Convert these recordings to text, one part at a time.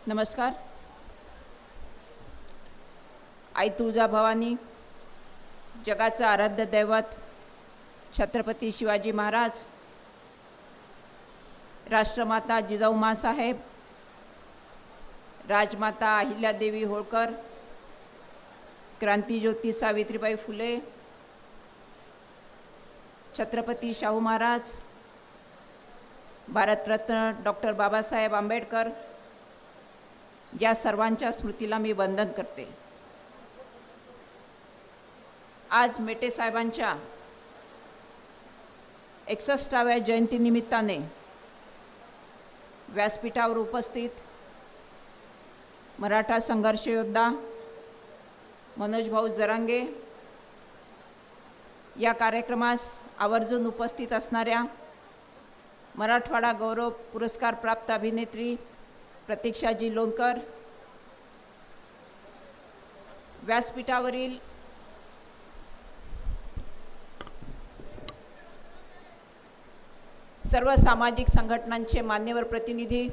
नमस्कार. आई तुळजाभवानी, जगाचं आराध्य दैवत छत्रपती शिवाजी महाराज, राष्ट्रमाता जिजाऊ माँसाहेब, राजमाता अहिल्यादेवी होळकर, क्रांतिज्योती सावित्रीबाई फुले, छत्रपती शाहू महाराज, भारतरत्न डॉक्टर बाबासाहेब आंबेडकर या सर्वांच्या स्मृतीला मी वंदन करते. आज मेटे साहेबांच्या 61व्या जयंतीनिमित्ताने व्यासपीठावर उपस्थित मराठा संघर्ष योद्धा मनोज भाऊ जरांगे, या कार्यक्रमास आवर्जून उपस्थित असणाऱ्या मराठवाडा गौरव पुरस्कार प्राप्त अभिनेत्री प्रतीक्षाजी लोणकर, व्यासपीठावरील सर्व सामाजिक संघटनांचे मान्यवर प्रतिनिधी,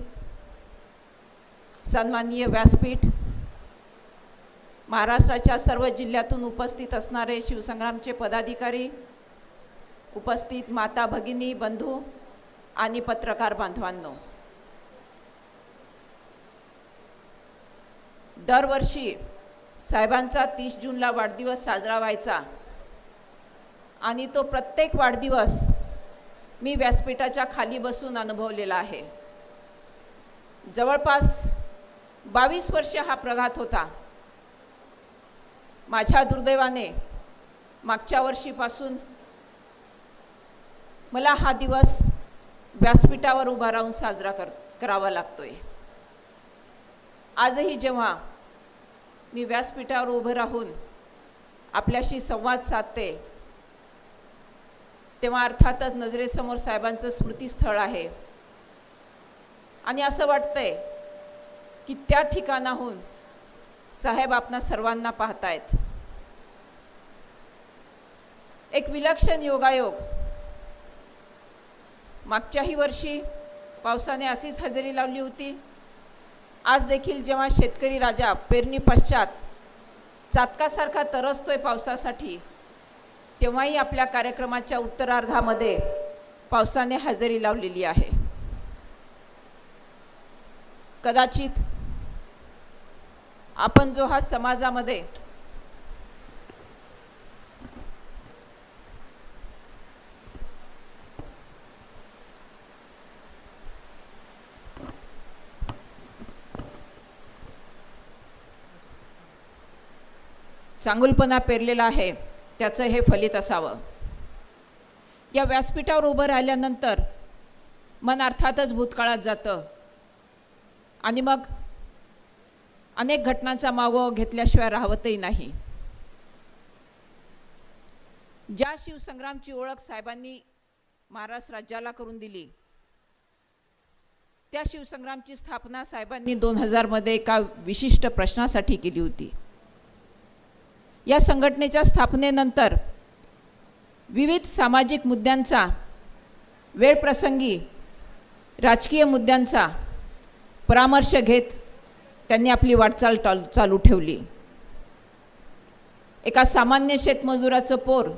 सन्माननीय व्यासपीठ, महाराष्ट्राच्या सर्व जिल्ह्यातून उपस्थित असणारे शिवसंग्रामचे पदाधिकारी, उपस्थित माता भगिनी बंधू आणि पत्रकार बांधवांनो, दरवर्षी साहेबांचा 30 जूनला वाढदिवस साजरा व्हायचा आणि तो प्रत्येक वाढदिवस मी व्यासपीठाच्या खाली बसून अनुभवलेला आहे. जवळपास 22 वर्ष हा प्रघात होता. माझ्या दुर्दैवाने मागच्या वर्षीपासून मला हा दिवस व्यासपीठावर उभा राहून साजरा करावा लागतोय. आजही जेव्हा मी व्यासपीठावर उभं राहून आपल्याशी संवाद साधते तेव्हा अर्थातच नजरेसमोर साहेबांचं स्मृतिस्थळ आहे आणि असं वाटतंय की त्या ठिकाणाहून साहेब आपणा सर्वांना पाहतायत. एक विलक्षण योगायोग. मागच्याही वर्षी पावसाने अशीच हजेरी लावली होती. आज देखील जेव्हा शेतकरी राजा पेरणी पश्चात चातकासारखा तरसतोय पावसासाठी, तेव्हाही आपल्या कार्यक्रमाच्या उत्तरार्धामध्ये पावसाने हजेरी लावलेली आहे. कदाचित आपण जो हा समाजामध्ये चांगुलपणा पेरलेला आहे त्याचं हे फलित असावं. या व्यासपीठावर उभं राहिल्यानंतर मन अर्थातच भूतकाळात जातं आणि मग अनेक घटनांचा मागोवा घेतल्याशिवाय राहवतही नाही. ज्या शिवसंग्रामची ओळख साहेबांनी महाराष्ट्र राज्याला करून दिली, त्या शिवसंग्रामची स्थापना साहेबांनी 2000 मध्ये एका विशिष्ट प्रश्नासाठी केली होती. या संघटनेच्या स्थापनेनंतर विविध सामाजिक मुद्द्यांचा, वेळप्रसंगी राजकीय मुद्द्यांचा परामर्श घेत त्यांनी आपली वाटचाल चालू ठेवली. एका सामान्य शेतमजुराचं पोर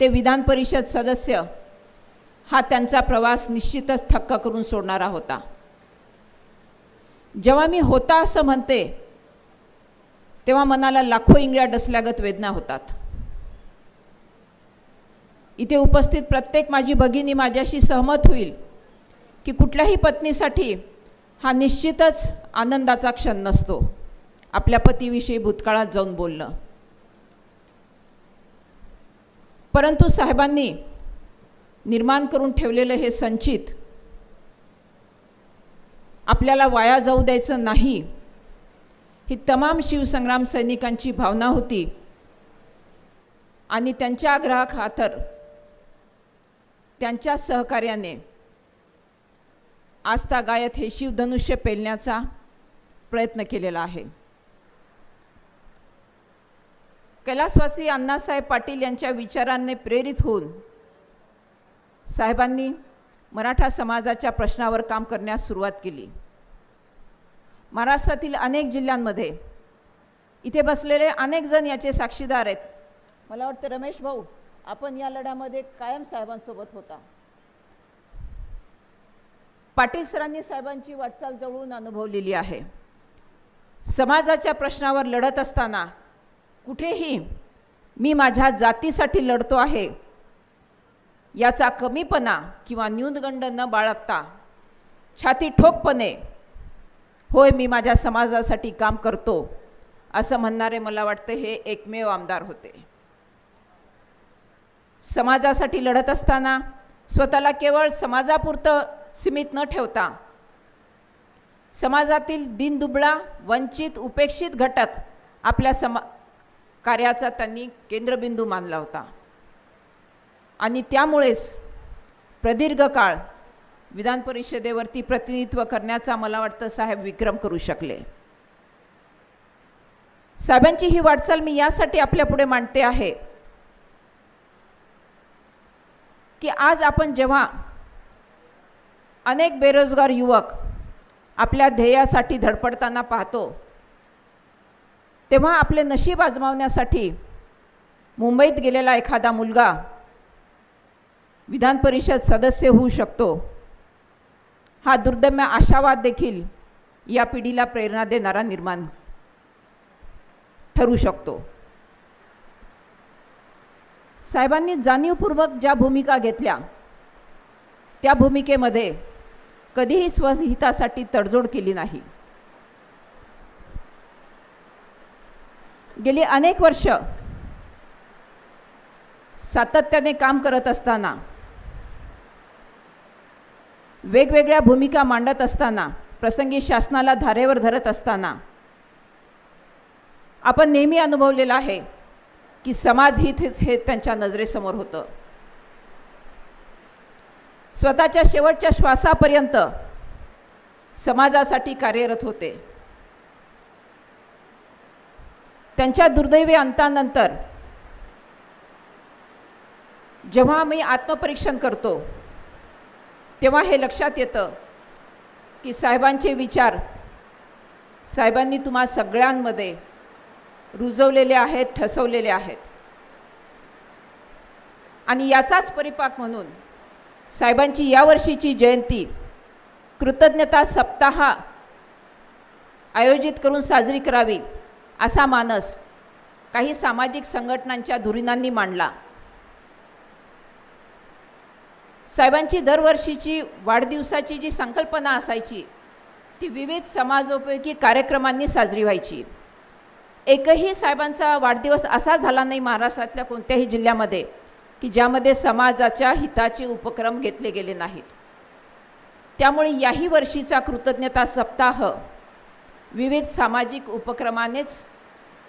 ते विधान परिषद सदस्य, हा त्यांचा प्रवास निश्चितच थक्क करून सोडणारा होता. जेव्हा मी होता असं म्हणते तेव्हा मनाला लाखो इंगळ्या डसल्यागत वेदना होतात. इथे उपस्थित प्रत्येक माझी भगिनी माझ्याशी सहमत होईल की कुठल्याही पत्नीसाठी हा निश्चितच आनंदाचा क्षण नसतो आपल्या पतीविषयी भूतकाळात जाऊन बोलणं. परंतु साहेबांनी निर्माण करून ठेवलेलं हे संचित आपल्याला वाया जाऊ द्यायचं नाही, ही तमाम शिवसंग्राम सैनिकांची भावना होती आणि त्यांच्या आग्रहाखातर त्यांच्या सहकार्याने आजतागायत हे शिवधनुष्य पेलण्याचा प्रयत्न केलेला आहे. कैलासवासी अण्णासाहेब पाटील यांच्या विचारांनी प्रेरित होऊन साहेबांनी मराठा समाजाच्या प्रश्नावर काम करण्यास सुरुवात केली. महाराष्ट्रातील अनेक जिल्ह्यांमध्ये इथे बसलेले अनेक जण याचे साक्षीदार आहेत. मला वाटतं रमेश भाऊ, आपण या लढ्यामध्ये कायम साहेबांसोबत होता. पाटील सरांनी साहेबांची वाटचाल जवळून अनुभवलेली आहे. समाजाच्या प्रश्नावर लढत असताना कुठेही मी माझ्या जातीसाठी लढतो आहे याचा कमीपणा किंवा न्यूनगंड न बाळगता छाती ठोकपणे होय मी माझ्या समाजासाठी काम करतो असं म्हणणारे मला वाटतं हे एकमेव आमदार होते. समाजासाठी लढत असताना स्वतःला केवळ समाजापुरतं सीमित न ठेवता समाजातील दीनदुबळा, वंचित, उपेक्षित घटक आपल्या कार्याचा त्यांनी केंद्रबिंदू मानला होता. आणि त्यामुळेच प्रदीर्घ काळ विधान परिषदेवरती प्रतिनिधित्व करण्याचा मला वाटतं साहेब विक्रम करू शकले. साहेबांची ही वाटचाल मी यासाठी आपल्यापुढे मांडते आहे की आज आपण जेव्हा अनेक बेरोजगार युवक आपल्या ध्येयासाठी धडपडताना पाहतो तेव्हा आपले नशीब आजमावण्यासाठी मुंबईत गेलेला एखादा मुलगा विधान परिषद सदस्य होऊ शकतो हा दुर्दम्य आशावाद देखील या पिढीला प्रेरणा देणारा निर्माण ठरू शकतो. साहेबांनी जाणीवपूर्वक ज्या भूमिका घेतल्या त्या भूमिकेमध्ये कधीही स्वहितासाठी तडजोड केली नाही. गेली अनेक वर्ष सातत्याने काम करत असताना वेगवेगळ्या भूमिका मांडत असताना प्रसंगी शासनाला धारेवर धरत असताना आपण नेहमी अनुभवलेलं आहे की समाज हितच हे त्यांच्या नजरेसमोर होतं. स्वतःच्या शेवटच्या श्वासापर्यंत समाजासाठी कार्यरत होते. त्यांच्या दुर्दैवी अंतानंतर जेव्हा मी आत्मपरीक्षण करतो तेव्हा हे लक्षात येतं की साहेबांचे विचार साहेबांनी तुम्हा सगळ्यांमध्ये रुजवलेले आहेत, ठसवलेले आहेत. आणि याचाच परिपाक म्हणून साहेबांची यावर्षीची जयंती कृतज्ञता सप्ताह आयोजित करून साजरी करावी असा मानस काही सामाजिक संघटनांच्या धुरीणांनी मांडला. साहेबांची दरवर्षीची वाढदिवसाची जी संकल्पना असायची ती विविध समाजोपयोगी कार्यक्रमांनी साजरी व्हायची. एकही साहेबांचा वाढदिवस असा झाला नाही महाराष्ट्रातल्या कोणत्याही जिल्ह्यामध्ये की ज्यामध्ये समाजाच्या हिताचे उपक्रम घेतले गेले नाहीत. त्यामुळे याही वर्षीचा कृतज्ञता सप्ताह विविध सामाजिक उपक्रमानेच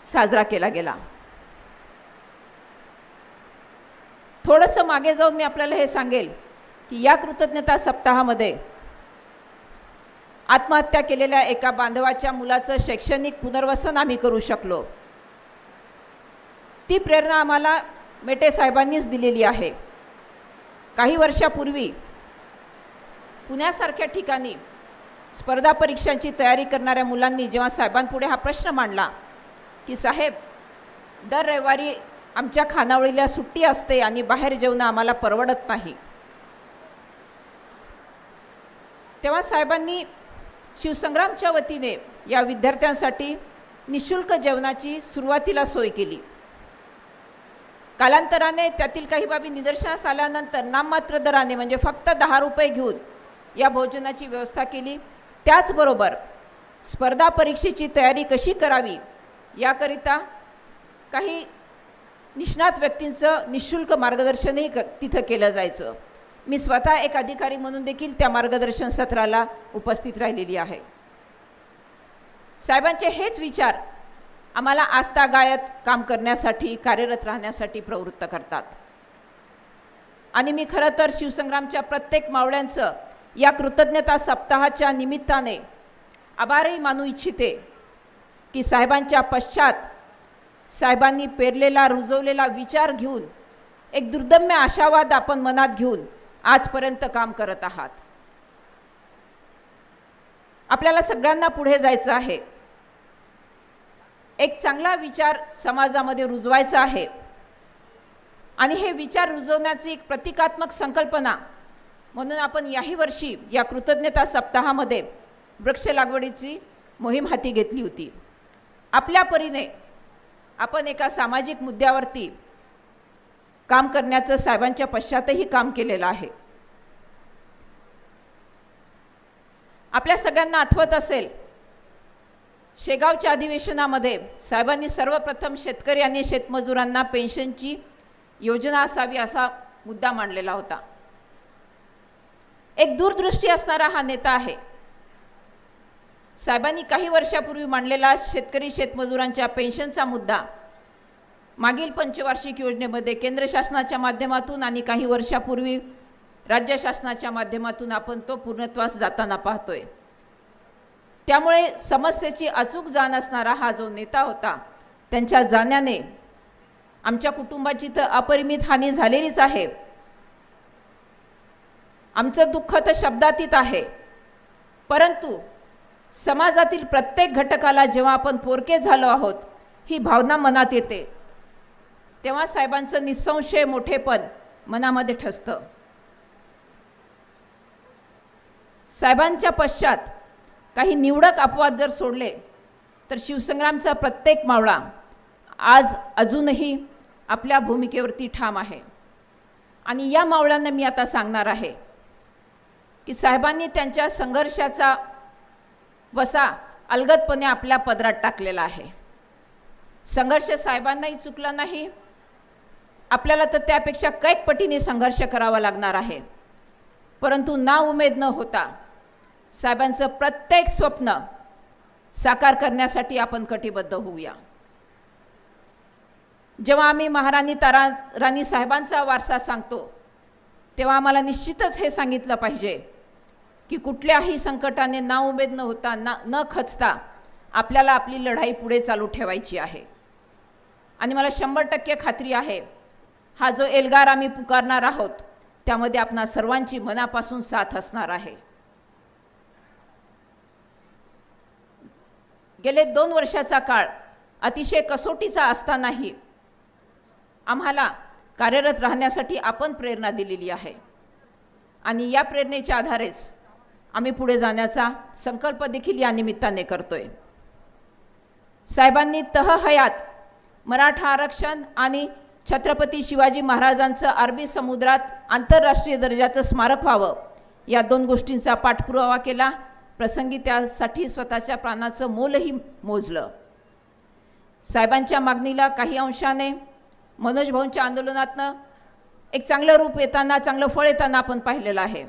साजरा केला गेला. थोडंसं मागे जाऊन मी आपल्याला हे सांगेल की या कृतज्ञता सप्ताहामध्ये आत्महत्या केलेल्या एका बांधवाच्या मुलाचं शैक्षणिक पुनर्वसन आम्ही करू शकलो. ती प्रेरणा आम्हाला मेटे साहेबांनीच दिलेली आहे. काही वर्षापूर्वी पुण्यासारख्या ठिकाणी स्पर्धा परीक्षांची तयारी करणाऱ्या मुलांनी जेव्हा साहेबांपुढे हा प्रश्न मांडला की साहेब दर रविवारी आमच्या खानावळीला सुट्टी असते आणि बाहेर जेवणं आम्हाला परवडत नाही, तेव्हा साहेबांनी शिवसंग्रामच्या वतीने या विद्यार्थ्यांसाठी निशुल्क जेवणाची सुरुवातीला सोय केली. कालांतराने त्यातील काही बाबी निदर्शनास आल्यानंतर नाममात्र दराने म्हणजे फक्त 10 रुपये घेऊन या भोजनाची व्यवस्था केली. त्याचबरोबर स्पर्धा परीक्षेची तयारी कशी करावी याकरिता काही निष्णात व्यक्तींचं निशुल्क मार्गदर्शनही तिथं केलं जायचं. मी स्वतः एक अधिकारी म्हणून देखील त्या मार्गदर्शन सत्राला उपस्थित राहिलेली आहे. साहेबांचे हेच विचार आम्हाला आस्थागायत काम करण्यासाठी, कार्यरत राहण्यासाठी प्रवृत्त करतात. आणि मी खरं तर शिवसंग्रामच्या प्रत्येक मावळ्यांचं या कृतज्ञता सप्ताहाच्या निमित्ताने आभारही मानू इच्छिते की साहेबांच्या पश्चात साहेबांनी पेरलेला, रुजवलेला विचार घेऊन एक दुर्दम्य आशावाद आपण मनात घेऊन आजपर्यंत काम करत आहात. आपल्याला सगळ्यांना पुढे जायचं आहे, एक चांगला विचार समाजामध्ये रुजवायचा आहे आणि हे विचार रुजवण्याची एक प्रतिकात्मक संकल्पना म्हणून आपण याही वर्षी या कृतज्ञता सप्ताहामध्ये वृक्ष लागवडीची मोहीम हाती घेतली होती. आपल्या परीने आपण एका सामाजिक मुद्द्यावरती काम करण्याचं साहेबांच्या पश्चातही काम केलेलं आहे. आपल्या सगळ्यांना आठवत असेल, शेगावच्या अधिवेशनामध्ये साहेबांनी सर्वप्रथम शेतकरी आणि शेतमजुरांना पेन्शनची योजना असावी असा मुद्दा मांडलेला होता. एक दूरदृष्टी असणारा हा नेता आहे. साहेबांनी काही वर्षापूर्वी मांडलेला शेतकरी शेतमजुरांच्या पेन्शनचा मुद्दा मागील पंचवार्षिक योजनेमध्ये केंद्र शासनाच्या माध्यमातून आणि काही वर्षापूर्वी राज्य शासनाच्या माध्यमातून आपण तो पूर्णत्वास जाताना पाहतोय. त्यामुळे समस्येची अचूक जाण असणारा हा जो नेता होता, त्यांच्या जाण्याने आमच्या कुटुंबाची तर अपरिमित हानी झालेलीच आहे. आमचं दुःख तर शब्दातीत आहे, परंतु समाजातील प्रत्येक घटकाला जेव्हा आपण पोरके झालो आहोत ही भावना मनात येते, तेव्हा साहेबांचं निसंशय मोठेपण मनामध्ये ठसतं. साहेबांच्या पश्चात काही निवडक अपवाद जर सोडले तर शिवसंग्रामचा प्रत्येक मावळा आज अजूनही आपल्या भूमिकेवरती ठाम आहे. आणि या मावळ्यांना मी आता सांगणार आहे की साहेबांनी त्यांच्या संघर्षाचा वसा अलगदपणे आपल्या पदरात टाकलेला आहे. संघर्ष साहेबांनाही चुकला नाही, आपल्याला तर त्यापेक्षा कैक पटीने संघर्ष करावा लागणार आहे. परंतु ना उमेद न होता साहेबांचं प्रत्येक स्वप्न साकार करण्यासाठी आपण कटिबद्ध होऊया. जेव्हा आम्ही महाराणी ताराराणी साहेबांचा वारसा सांगतो तेव्हा आम्हाला निश्चितच हे सांगितलं पाहिजे की कुठल्याही संकटाने ना उमेद न होता न खचता आपल्याला आपली लढाई पुढे चालू ठेवायची आहे. आणि मला 100% खात्री आहे, हा जो एल्गार आम्ही पुकारणार आहोत त्यामध्ये आपणा सर्वांची मनापासून साथ असणार आहे. गेले 2 वर्षाचा काळ अतिशय कसोटीचा असतानाही आम्हाला कार्यरत राहण्यासाठी आपण प्रेरणा दिलेली आहे आणि या प्रेरणेच्या आधारेच आम्ही पुढे जाण्याचा संकल्प देखील या निमित्ताने करतोय. साहेबांनी तहहयात मराठा आरक्षण आणि छत्रपती शिवाजी महाराजांचं अरबी समुद्रात आंतरराष्ट्रीय दर्जाचं स्मारक व्हावं या 2 गोष्टींचा पाठपुरावा केला. प्रसंगी त्यासाठी स्वतःच्या प्राणाचं मोलही मोजलं. साहेबांच्या मागणीला काही अंशाने मनोज भाऊंच्या आंदोलनातनं एक चांगलं रूप येताना, चांगलं फळ येताना आपण पाहिलेलं आहे.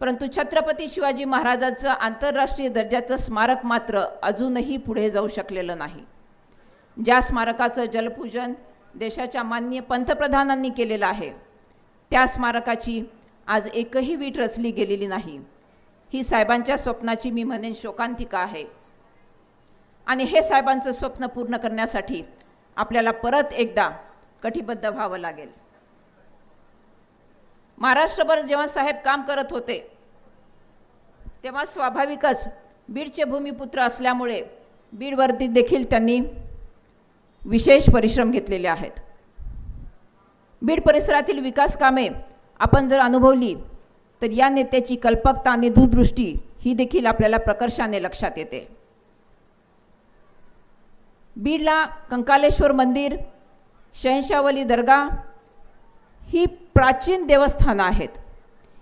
परंतु छत्रपती शिवाजी महाराजांचं आंतरराष्ट्रीय दर्जाचं स्मारक मात्र अजूनही पुढे जाऊ शकलेलं नाही. ज्या स्मारकाचं जलपूजन देशाच्या माननीय पंतप्रधानांनी केलेलं आहे त्या स्मारकाची आज एकही वीट रचली गेलेली नाही. ही साहेबांच्या स्वप्नाची मी म्हणेन शोकांतिका आहे. आणि हे साहेबांचं स्वप्न पूर्ण करण्यासाठी आपल्याला परत एकदा कटिबद्ध व्हावं लागेल. महाराष्ट्रभर जेव्हा साहेब काम करत होते तेव्हा स्वाभाविकच बीडचे भूमिपुत्र असल्यामुळे बीडवरती देखील त्यांनी विशेष परिश्रम घेतलेले आहेत. बीड परिसरातील विकास कामे आपण जर अनुभवली तर या नेत्याची कल्पकता आणि दूरदृष्टी ही देखील आपल्याला प्रकर्षाने लक्षात येते. बीडला कंकालेश्वर मंदिर, शहंशावली दर्गा ही प्राचीन देवस्थानं आहेत.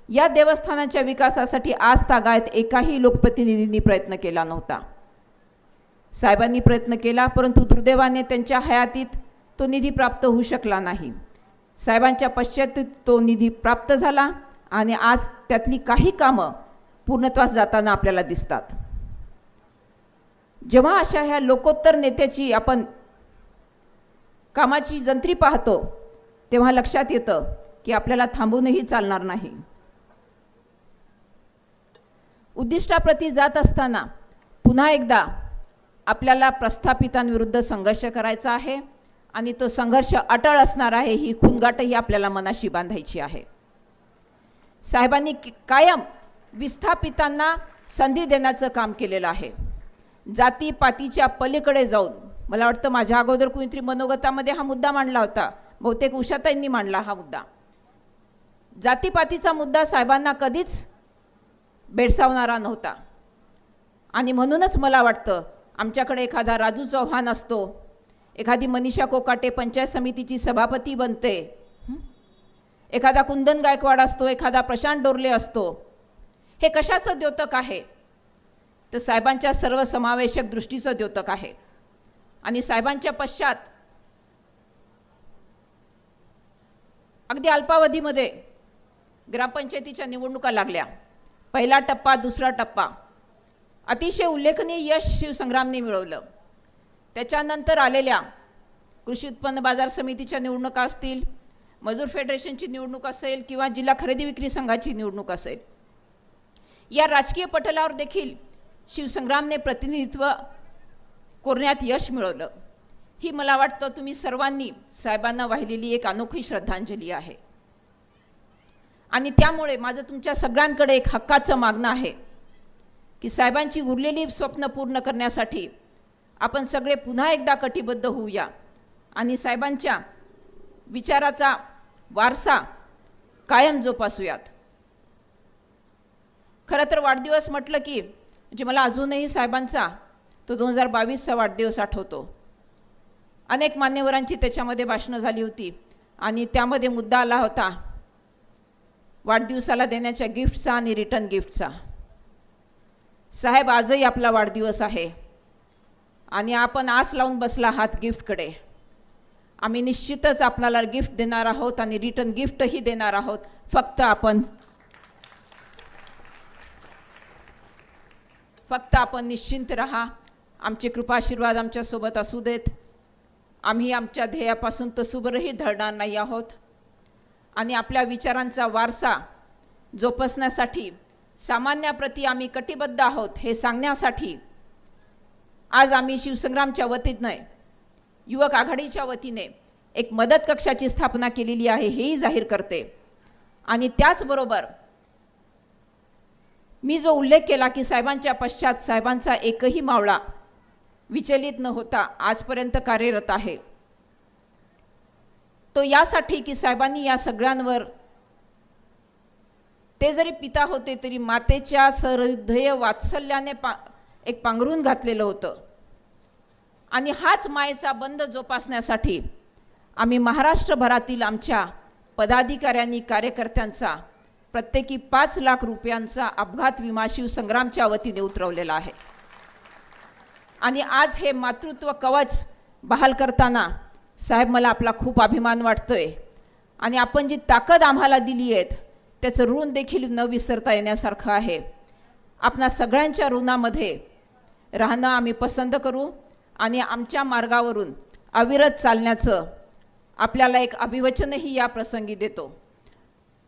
या देवस्थानांच्या विकासासाठी आज तागायत एकाही लोकप्रतिनिधींनी प्रयत्न केला नव्हता. साहेबांनी प्रयत्न केला, परंतु दुर्दैवाने त्यांच्या हयातीत तो निधी प्राप्त होऊ शकला नाही. साहेबांच्या पश्चात तो निधी प्राप्त झाला आणि आज त्यातली काही कामं पूर्णत्वास जाताना आपल्याला दिसतात. जेव्हा अशा ह्या लोकोत्तर नेत्याची आपण कामाची जंत्री पाहतो तेव्हा लक्षात येतं की आपल्याला थांबूनही चालणार नाही. उद्दिष्टाप्रती जात असताना पुन्हा एकदा आपल्याला प्रस्थापितांविरुद्ध संघर्ष करायचा आहे आणि तो संघर्ष अटळ असणार आहे. ही खूणगाठही आपल्याला मनाशी बांधायची आहे. साहेबांनी कायम विस्थापितांना संधी देण्याचं काम केलेलं आहे. जातीपातीच्या पलीकडे जाऊन, मला वाटतं माझ्या अगोदर कुणीतरी मनोगतामध्ये हा मुद्दा मांडला होता, बहुतेक उषाताईंनी मांडला हा मुद्दा. जातीपातीचा मुद्दा साहेबांना कधीच भेडसावणारा नव्हता. आणि म्हणूनच मला वाटतं आमच्याकडे एखादा राजू चव्हाण असतो, एखादी मनीषा कोकाटे पंचायत समितीची सभापती बनते, एखादा कुंदन गायकवाड असतो, एखादा प्रशांत डोरले असतो. हे कशाचं द्योतक आहे? तर साहेबांच्या सर्वसमावेशक दृष्टीचं द्योतक आहे. आणि साहेबांच्या पश्चात अगदी अल्पावधीमध्ये ग्रामपंचायतीच्या निवडणुका लागल्या. पहिला टप्पा, दुसरा टप्पा, अतिशय उल्लेखनीय यश शिवसंग्रामने मिळवलं. त्याच्यानंतर आलेल्या कृषी उत्पन्न बाजार समितीच्या निवडणुका असतील, मजूर फेडरेशनची निवडणूक असेल किंवा जिल्हा खरेदी विक्री संघाची निवडणूक असेल, या राजकीय पटलावर देखील शिवसंग्रामने प्रतिनिधित्व करण्यात यश मिळवलं. ही मला वाटतं तुम्ही सर्वांनी साहेबांना वाहिलेली एक अनोखी श्रद्धांजली आहे. आणि त्यामुळे माझं तुमच्या सगळ्यांकडे एक हक्काचं मागणं आहे की साहेबांची उरलेली स्वप्न पूर्ण करण्यासाठी आपण सगळे पुन्हा एकदा कटिबद्ध होऊया आणि साहेबांच्या विचाराचा वारसा कायम जोपासूयात. खरं तर वाढदिवस म्हटलं की म्हणजे मला अजूनही साहेबांचा तो 2022चा वाढदिवस आठवतो. अनेक मान्यवरांची त्याच्यामध्ये भाषणं झाली होती आणि त्यामध्ये मुद्दा आला होता वाढदिवसाला देण्याच्या गिफ्टचा आणि रिटर्न गिफ्टचा. साहेब, आजही आपला वाढदिवस आहे आणि आपण आस लावून बसला आहात गिफ्टकडे. आम्ही निश्चितच आपल्याला गिफ्ट देणार आहोत आणि रिटर्न गिफ्टही देणार आहोत. फक्त आपण निश्चिंत राहा. आमचे कृपाशीर्वाद आमच्यासोबत असू देत. आम्ही आमच्या ध्येयापासून तसूभरही ढळणार नाही आहोत आणि आपल्या विचारांचा वारसा जोपासण्यासाठी सामान्याप्रती आम्ही कटिबद्ध आहोत हे सांगण्यासाठी आज आम्ही शिवसंग्रामच्या वतीने, युवक आघाडीच्या वतीने एक मदत कक्षाची स्थापना केलेली आहे हेही जाहीर करते. आणि त्याचबरोबर मी जो उल्लेख केला की साहेबांच्या पश्चात साहेबांचा एकही मावळा विचलित न होता आजपर्यंत कार्यरत आहे, तो यासाठी की साहेबांनी या सगळ्यांवर, ते जरी पिता होते तरी मातेच्या सहृदय वात्सल्याने एक पांघरून घातलेलं होतं. आणि हाच मायेचा बंध जोपासण्यासाठी आम्ही महाराष्ट्रभरातील आमच्या पदाधिकाऱ्यांनी, कार्यकर्त्यांचा प्रत्येकी 5 लाख रुपयांचा अपघात विमा शिवसंग्रामच्या वतीने उतरवलेला आहे. आणि आज हे मातृत्व कवच बहाल करताना साहेब, मला आपला खूप अभिमान वाटतोय. आणि आपण जी ताकद आम्हाला दिली आहे त्याचं ऋण देखील न विसरता येण्यासारखं आहे. आपणा सगळ्यांच्या ऋणामध्ये राहणं आम्ही पसंत करू आणि आमच्या मार्गावरून अविरत चालण्याचं आपल्याला एक अभिवचनही या प्रसंगी देतो.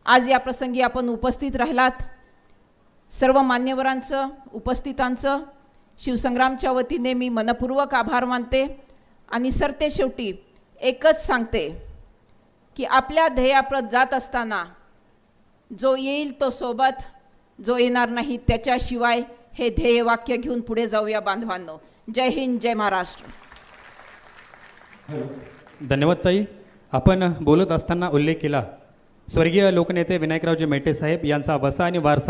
आज या प्रसंगी आपण उपस्थित राहिलात. सर्व मान्यवरांचं, उपस्थितांचं शिवसंग्रामच्या वतीने मी मनपूर्वक आभार मानते. आणि सरते शेवटी एकच सांगते की आपल्या ध्येयाप्रत जात असताना जो येईल तो सोबत, जो येणार नाही त्याच्याशिवाय, हे ध्येय वाक्य घेऊन पुढे जाऊया बांधवांनो. जय हिंद, जय महाराष्ट्र. धन्यवाद ताई. आपण बोलत असताना उल्लेख केला स्वर्गीय लोकनेते विनायकरावजी मेटे साहेब यांचा वसा आणि वारसा